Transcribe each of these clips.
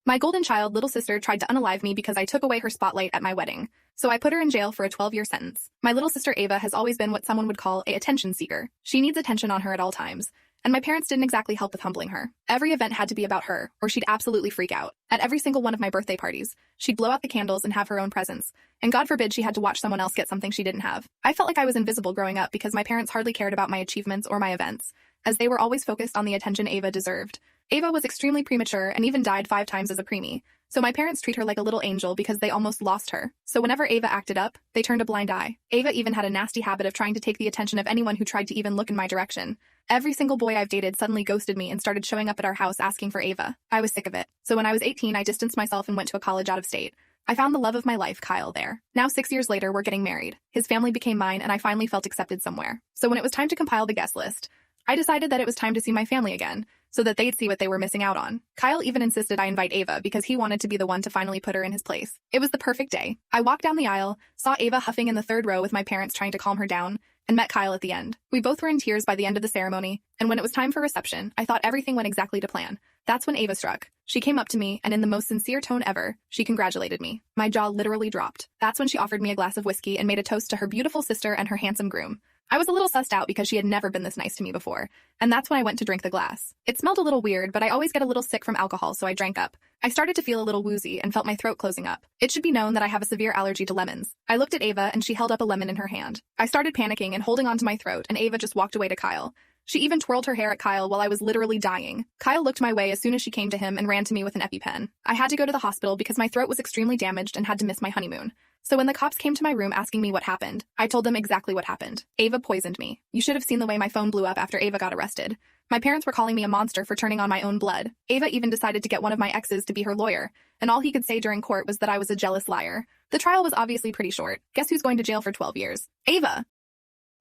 My golden child little sister tried to unalive me because I took away her spotlight at my wedding. So I put her in jail for a 12-year sentence. My little sister Ava has always been what someone would call a attention seeker. She needs attention on her at all times. And my parents didn't exactly help with humbling her. Every event had to be about her, or she'd absolutely freak out. At every single one of my birthday parties, she'd blow out the candles and have her own presents. And God forbid she had to watch someone else get something she didn't have. I felt like I was invisible growing up because my parents hardly cared about my achievements or my events, as they were always focused on the attention Ava deserved. Ava was extremely premature and even died 5 times as a preemie. So my parents treat her like a little angel because they almost lost her. So whenever Ava acted up, they turned a blind eye. Ava even had a nasty habit of trying to take the attention of anyone who tried to even look in my direction. Every single boy I've dated suddenly ghosted me and started showing up at our house asking for Ava. I was sick of it. So when I was 18, I distanced myself and went to a college out of state. I found the love of my life, Kyle, there. Now 6 years later, we're getting married. His family became mine and I finally felt accepted somewhere. So when it was time to compile the guest list, I decided that it was time to see my family again, so that they'd see what they were missing out on. Kyle even insisted I invite Ava because he wanted to be the one to finally put her in his place. It was the perfect day. I walked down the aisle, saw Ava huffing in the 3rd row with my parents trying to calm her down, and met Kyle at the end. We both were in tears by the end of the ceremony, and when it was time for reception, I thought everything went exactly to plan. That's when Ava struck. She came up to me, and in the most sincere tone ever, she congratulated me. My jaw literally dropped. That's when she offered me a glass of whiskey and made a toast to her beautiful sister and her handsome groom. I was a little sussed out because she had never been this nice to me before, and that's when I went to drink the glass. It smelled a little weird, but I always get a little sick from alcohol, so I drank up. I started to feel a little woozy and felt my throat closing up. It should be known that I have a severe allergy to lemons. I looked at Ava and she held up a lemon in her hand. I started panicking and holding onto my throat, and Ava just walked away to Kyle. She even twirled her hair at Kyle while I was literally dying. Kyle looked my way as soon as she came to him and ran to me with an EpiPen. I had to go to the hospital because my throat was extremely damaged and had to miss my honeymoon. So when the cops came to my room asking me what happened, I told them exactly what happened. Ava poisoned me. You should have seen the way my phone blew up after Ava got arrested. My parents were calling me a monster for turning on my own blood. Ava even decided to get one of my exes to be her lawyer, and all he could say during court was that I was a jealous liar. The trial was obviously pretty short. Guess who's going to jail for 12 years? Ava!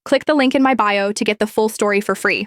Click the link in my bio to get the full story for free.